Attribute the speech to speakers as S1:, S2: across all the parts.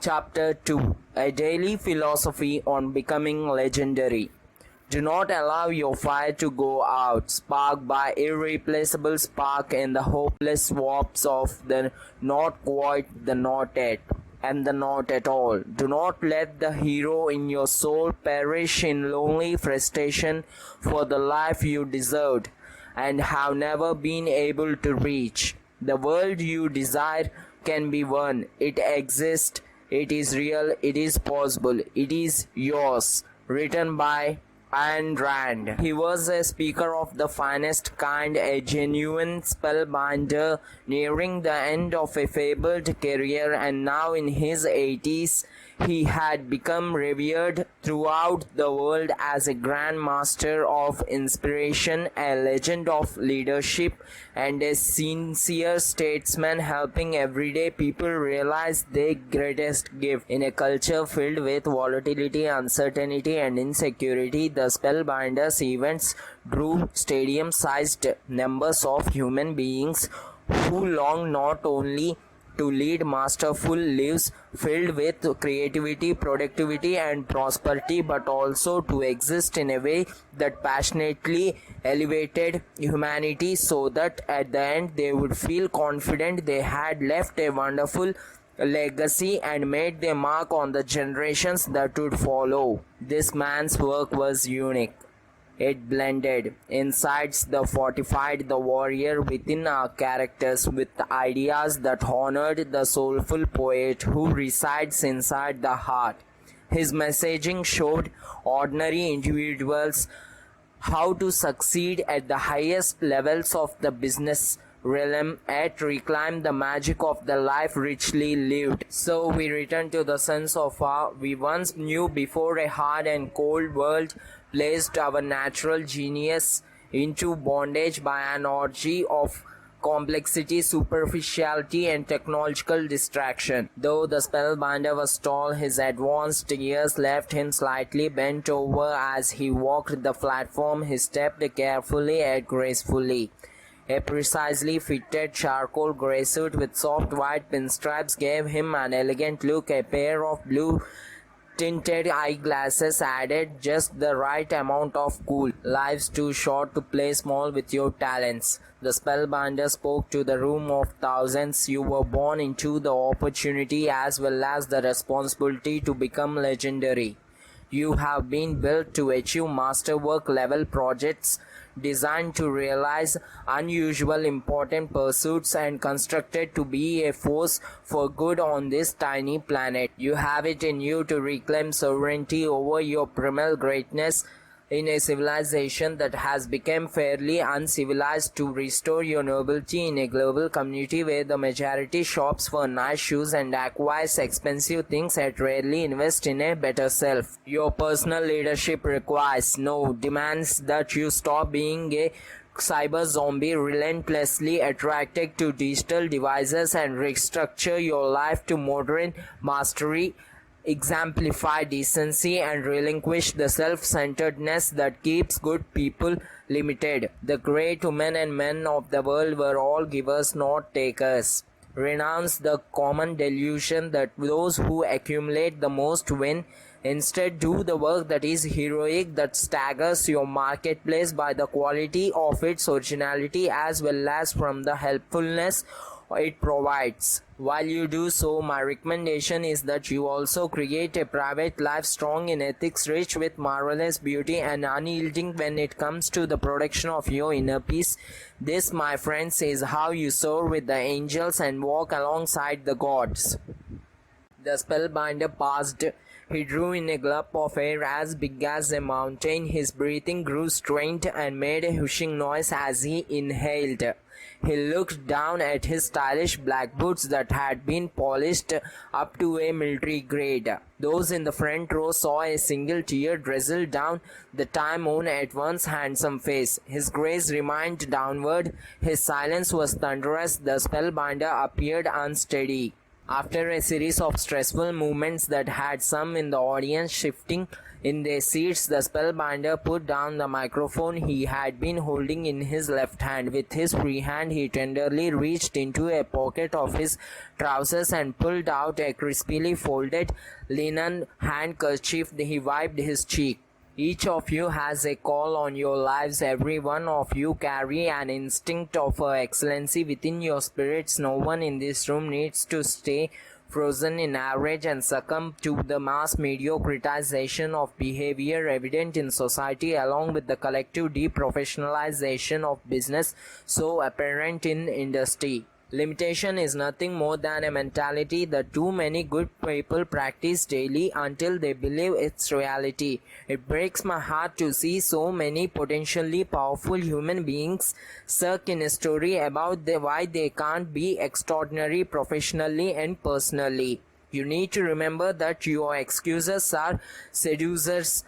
S1: Chapter 2: A Daily Philosophy on Becoming Legendary. Do not allow your fire to go out, sparked by irreplaceable spark in the hopeless warps of the not quite, the not yet, and the not at all. Do not let the hero in your soul perish in lonely frustration for the life you deserved and have never been able to reach. The world you desire can be won. It exists. It is real, it is possible, it is yours. Written by Ayn Rand. He was a speaker of the finest kind, a genuine spellbinder, nearing the end of a fabled career, and now in his 80s he had become revered throughout the world as a grand master of inspiration, a legend of leadership, and a sincere statesman helping everyday people realize their greatest gift. In a culture filled with volatility, uncertainty, and insecurity, the Spellbinders events drew stadium-sized numbers of human beings who longed not only to lead masterful lives filled with creativity, productivity, and prosperity, but also to exist in a way that passionately elevated humanity, so that at the end they would feel confident they had left a wonderful legacy and made their mark on the generations that would follow. This man's work was unique. It blended insights that fortified the warrior within our characters with ideas that honored the soulful poet who resides inside the heart. His messaging showed ordinary individuals how to succeed at the highest levels of the business realm, yet reclaim the magic of the life richly lived. So we return to the sense of awe we once knew before a hard and cold world placed our natural genius into bondage by an orgy of complexity, superficiality, and technological distraction. Though the spellbinder was tall, his advanced years left him slightly bent over as he walked the platform. He stepped carefully yet gracefully. A precisely fitted charcoal grey suit with soft white pinstripes gave him an elegant look. A pair of blue tinted eyeglasses added just the right amount of cool. Life's too short to play small with your talents. The spellbinder spoke to the room of thousands. You were born into the opportunity as well as the responsibility to become legendary. You have been built to achieve masterwork level projects designed to realize unusual important pursuits and constructed to be a force for good on this tiny planet. You have it in you to reclaim sovereignty over your primal greatness in a civilization that has become fairly uncivilized, to restore your nobility in a global community where the majority shops for nice shoes and acquires expensive things and rarely invest in a better self. Your personal leadership demands that you stop being a cyber zombie relentlessly attracted to digital devices and restructure your life to modern mastery. Exemplify decency and relinquish the self-centeredness that keeps good people limited. The great women and men of the world were all givers, not takers. Renounce the common delusion that those who accumulate the most win. Instead, do the work that is heroic, that staggers your marketplace by the quality of its originality as well as from the helpfulness it provides. While you do so, my recommendation is that you also create a private life strong in ethics, rich with marvelous beauty, and unyielding when it comes to the protection of your inner peace. This, my friends, is how you soar with the angels and walk alongside the gods. The spellbinder paused. He drew in a gulp of air as big as a mountain. His breathing grew strained and made a whooshing noise as he inhaled. He looked down at his stylish black boots that had been polished up to a military grade. Those in the front row saw a single tear drizzle down the time-worn at once handsome face. His gaze remained downward. His silence was thunderous. The spellbinder appeared unsteady. After a series of stressful movements that had some in the audience shifting in their seats, the spellbinder put down the microphone he had been holding in his left hand. With his free hand, he tenderly reached into a pocket of his trousers and pulled out a crisply folded linen handkerchief. He wiped his cheek. Each of you has a call on your lives. Every one of you carry an instinct of excellency within your spirits. No one in this room needs to stay frozen in average and succumb to the mass mediocritization of behavior evident in society, along with the collective deprofessionalization of business so apparent in industry. Limitation is nothing more than a mentality that too many good people practice daily until they believe it's reality. It breaks my heart to see so many potentially powerful human beings stuck in a story about why they can't be extraordinary professionally and personally. You need to remember that your excuses are seducers,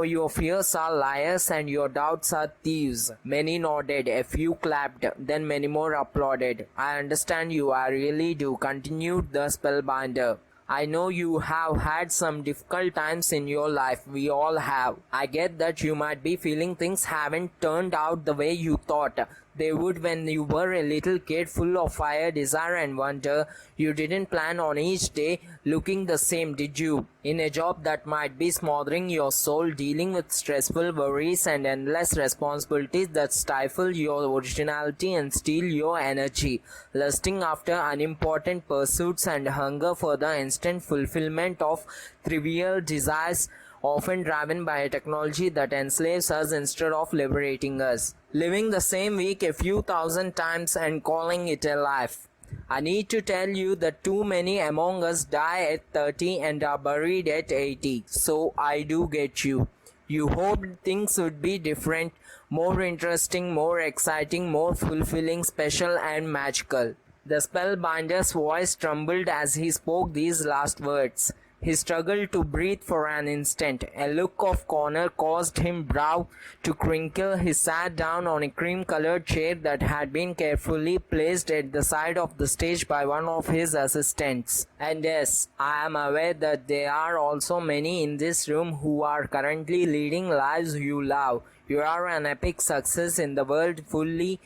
S1: your fears are liars, and your doubts are thieves. Many nodded, a few clapped, then many more applauded. I understand you, I really do, continued the spellbinder. I know you have had some difficult times in your life. We all have. I get that you might be feeling things haven't turned out the way you thought they would when you were a little kid, full of fire, desire and wonder. You didn't plan on each day looking the same, did you? In a job that might be smothering your soul, dealing with stressful worries and endless responsibilities that stifle your originality and steal your energy, lusting after unimportant pursuits and hunger for the instant fulfillment of trivial desires, often driven by a technology that enslaves us instead of liberating us. Living the same week a few thousand times and calling it a life. I need to tell you that too many among us die at 30 and are buried at 80. So I do get you. You hoped things would be different, more interesting, more exciting, more fulfilling, special and magical. The spellbinder's voice trembled as he spoke these last words. He struggled to breathe for an instant. A look of corner caused his brow to crinkle. He sat down on a cream-colored chair that had been carefully placed at the side of the stage by one of his assistants. And yes, I am aware that there are also many in this room who are currently leading lives you love. You are an epic success in the world, fully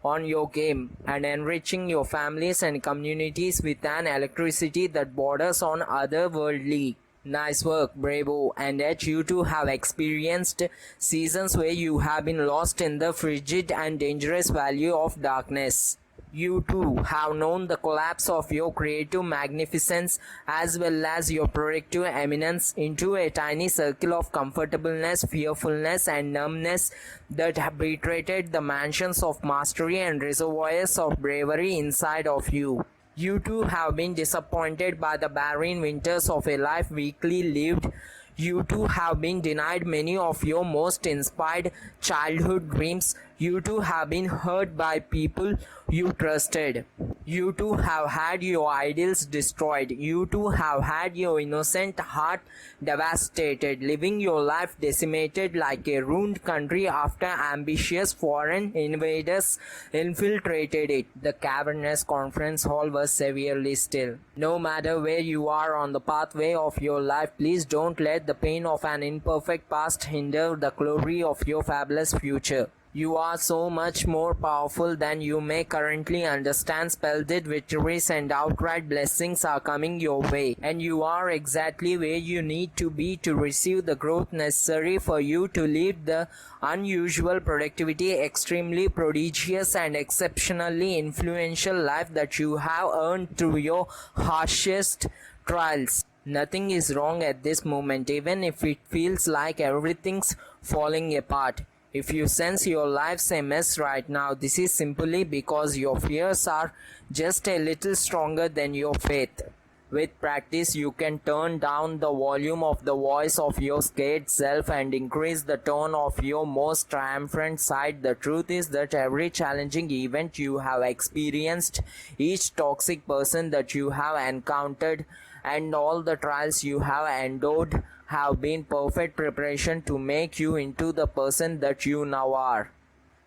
S1: on your game and enriching your families and communities with an electricity that borders on otherworldly. Nice work, bravo. And yet you too have experienced seasons where you have been lost in the frigid and dangerous valley of darkness. You too have known the collapse of your creative magnificence as well as your productive eminence into a tiny circle of comfortableness, fearfulness and numbness that have betrayed the mansions of mastery and reservoirs of bravery inside of you. You too have been disappointed by the barren winters of a life weakly lived. You too have been denied many of your most inspired childhood dreams. You too have been hurt by people you trusted. You too have had your ideals destroyed. You too have had your innocent heart devastated, living your life decimated like a ruined country after ambitious foreign invaders infiltrated it. The cavernous conference hall was severely still. No matter where you are on the pathway of your life, please don't let the pain of an imperfect past hinder the glory of your fabulous future. You are so much more powerful than you may currently understand. Splendid victories and outright blessings are coming your way, and you are exactly where you need to be to receive the growth necessary for you to lead the unusual productivity, extremely prodigious and exceptionally influential life that you have earned through your harshest trials. Nothing is wrong at this moment, even if it feels like everything's falling apart. If you sense your life's a mess right now, this is simply because your fears are just a little stronger than your faith. With practice, you can turn down the volume of the voice of your scared self and increase the tone of your most triumphant side. The truth is that every challenging event you have experienced, each toxic person that you have encountered, and all the trials you have endured have been perfect preparation to make you into the person that you now are.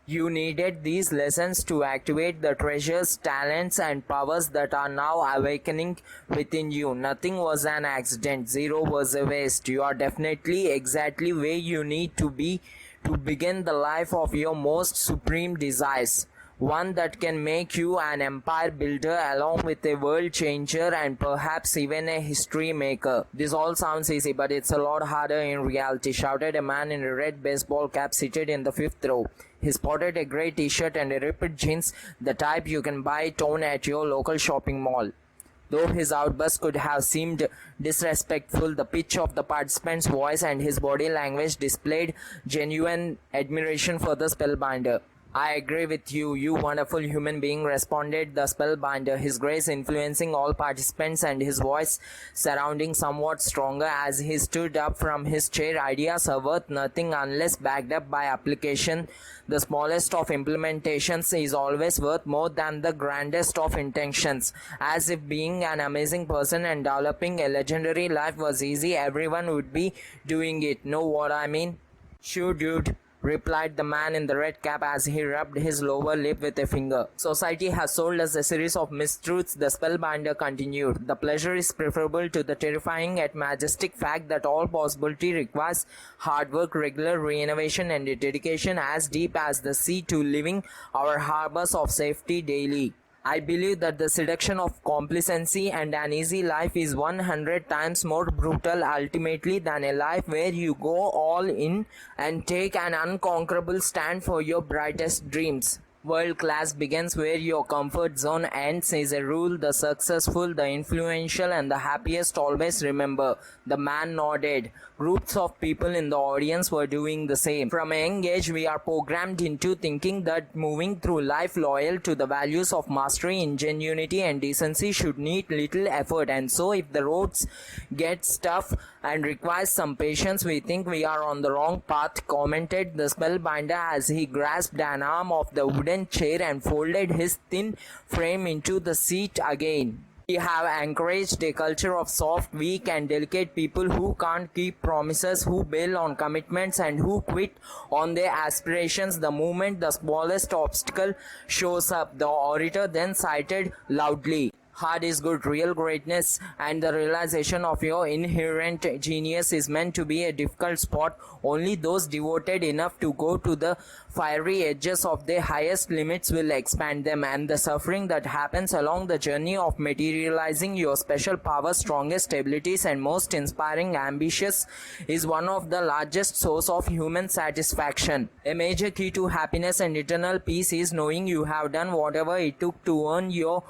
S1: You needed these lessons to activate the treasures, talents, and powers that are now awakening within you. Nothing was an accident, zero was a waste. You are definitely exactly where you need to be to begin the life of your most supreme desires. One that can make you an empire builder along with a world changer and perhaps even a history maker. This all sounds easy, but it's a lot harder in reality, shouted a man in a red baseball cap seated in the fifth row. He spotted a grey t-shirt and a ripped jeans, the type you can buy torn at your local shopping mall. Though his outburst could have seemed disrespectful, the pitch of the participant's voice and his body language displayed genuine admiration for the spellbinder. I agree with you, you wonderful human being, responded the spellbinder, his grace influencing all participants and his voice sounding somewhat stronger as he stood up from his chair. Ideas are worth nothing unless backed up by application. The smallest of implementations is always worth more than the grandest of intentions. As if being an amazing person and developing a legendary life was easy, everyone would be doing it. Know what I mean? Sure, dude, replied the man in the red cap as he rubbed his lower lip with a finger. Society has sold us a series of mistruths, the spellbinder continued. The pleasure is preferable to the terrifying yet majestic fact that all possibility requires hard work, regular renovation, and a dedication as deep as the sea to living our harbors of safety daily. I believe that the seduction of complacency and an easy life is 100 times more brutal ultimately than a life where you go all in and take an unconquerable stand for your brightest dreams. World class begins where your comfort zone ends is a rule the successful, the influential, and the happiest always remember. The man nodded. Groups of people in the audience were doing the same. From a young age, we are programmed into thinking that moving through life loyal to the values of mastery, ingenuity, and decency should need little effort. And so, if the roads get tough and requires some patience, we think we are on the wrong path, commented the spellbinder as he grasped an arm of the wooden chair and folded his thin frame into the seat again. We have encouraged a culture of soft, weak, and delicate people who can't keep promises, who bail on commitments, and who quit on their aspirations the moment the smallest obstacle shows up, the orator then cited loudly. Hard is good. Real greatness and the realization of your inherent genius is meant to be a difficult spot. Only those devoted enough to go to the fiery edges of their highest limits will expand them, and the suffering that happens along the journey of materializing your special powers, strongest abilities, and most inspiring ambitions is one of the largest source of human satisfaction. A major key to happiness and eternal peace is knowing you have done whatever it took to earn your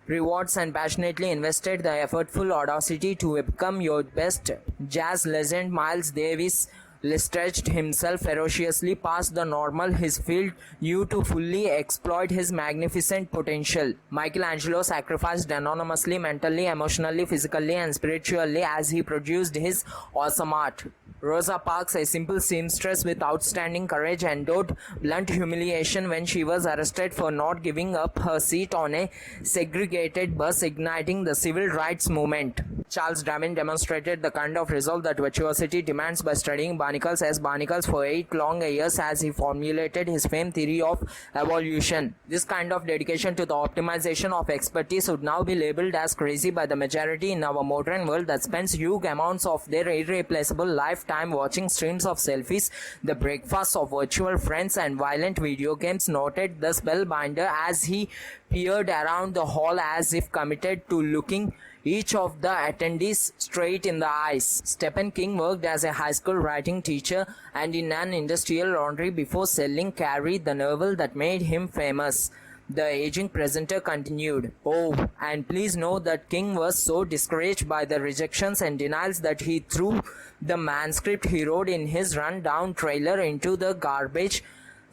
S1: rewards and passionately invested the effortful audacity to become your best. Jazz legend Miles Davis stretched himself ferociously past the normal his field knew to fully exploit his magnificent potential. Michelangelo sacrificed anonymously, mentally, emotionally, physically, and spiritually as he produced his awesome art. Rosa Parks, a simple seamstress with outstanding courage, endured blunt humiliation when she was arrested for not giving up her seat on a segregated bus, igniting the civil rights movement. Charles Darwin demonstrated the kind of resolve that virtuosity demands by studying barnacles as barnacles for 8 long years as he formulated his famed theory of evolution. This kind of dedication to the optimization of expertise would now be labeled as crazy by the majority in our modern world that spends huge amounts of their irreplaceable lifetime watching streams of selfies, the breakfasts of virtual friends, and violent video games, noted the spellbinder as he peered around the hall as if committed to looking each of the attendees straight in the eyes. Stephen King worked as a high school writing teacher and in an industrial laundry before selling Carrie, the novel that made him famous. The aging presenter continued. Oh, and please know that King was so discouraged by the rejections and denials that he threw the manuscript he wrote in his run-down trailer into the garbage,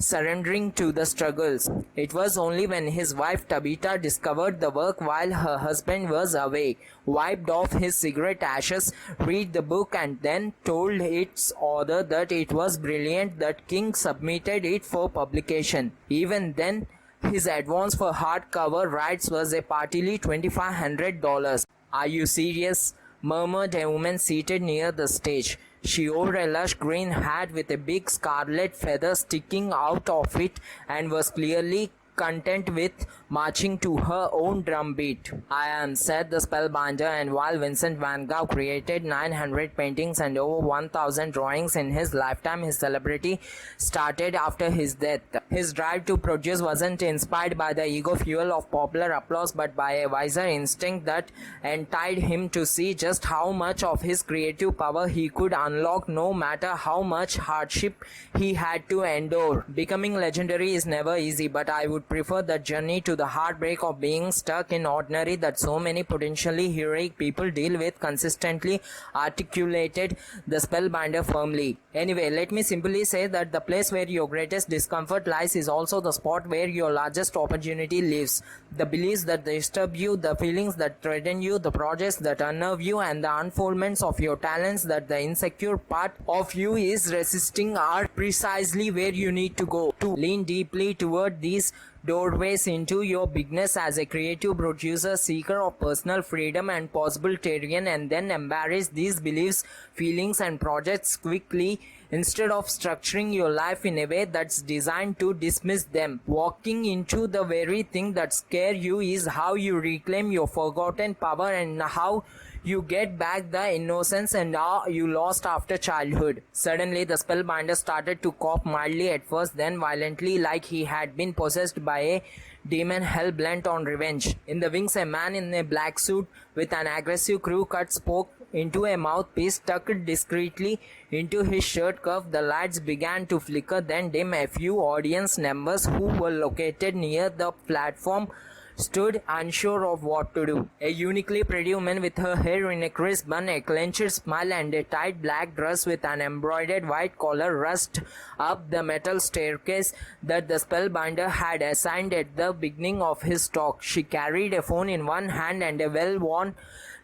S1: surrendering to the struggles. It was only when his wife Tabitha discovered the work while her husband was away, wiped off his cigarette ashes, read the book, and then told its author that it was brilliant that King submitted it for publication. Even then, his advance for hardcover rights was a partly $2,500. Are you serious? Murmured a woman seated near the stage. She wore a lush green hat with a big scarlet feather sticking out of it and was clearly content with marching to her own drumbeat. I am, said the spellbinder, and while Vincent van Gogh created 900 paintings and over 1000 drawings in his lifetime, his celebrity started after his death. His drive to produce wasn't inspired by the ego fuel of popular applause but by a wiser instinct that entitled him to see just how much of his creative power he could unlock no matter how much hardship he had to endure. Becoming legendary is never easy, but I would prefer the journey to the heartbreak of being stuck in ordinary that so many potentially heroic people deal with, consistently articulated the spellbinder firmly. Anyway, let me simply say that the place where your greatest discomfort lies is also the spot where your largest opportunity lives. The beliefs that disturb you, the feelings that threaten you, the projects that unnerve you, and the unfoldments of your talents that the insecure part of you is resisting are precisely where you need to go. To lean deeply toward these doorways into your bigness as a creative producer, seeker of personal freedom and possibilitarian, and then embrace these beliefs, feelings and projects quickly instead of structuring your life in a way that's designed to dismiss them. Walking into the very thing that scares you is how you reclaim your forgotten power and how you get back the innocence and awe you lost after childhood. Suddenly, the spellbinder started to cough mildly at first, then violently, like he had been possessed by a demon hell-bent on revenge. In the wings, a man in a black suit with an aggressive crew cut spoke into a mouthpiece tucked discreetly into his shirt cuff. The lights began to flicker, then dim. A few audience members who were located near the platform stood unsure of what to do. A uniquely pretty woman with her hair in a crisp bun, a clenched smile, and a tight black dress with an embroidered white collar rushed up the metal staircase that the spellbinder had assigned at the beginning of his talk. She carried a phone in one hand and a well-worn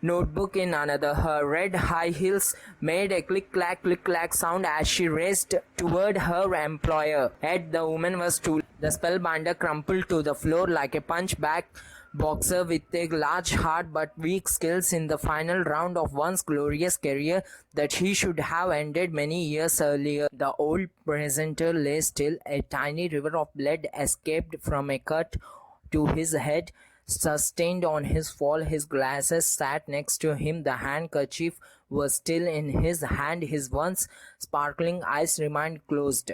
S1: notebook in another. Her red high heels made a click-clack sound as she raced toward her employer. Yet the woman was too late. The spellbinder crumpled to the floor like a punchback boxer with a large heart but weak skills in the final round of one's glorious career that he should have ended many years earlier. The old presenter lay still. A tiny river of blood escaped from a cut to his head. Sustained on his fall, his glasses sat next to him. The handkerchief was still in his hand. His once sparkling eyes remained closed.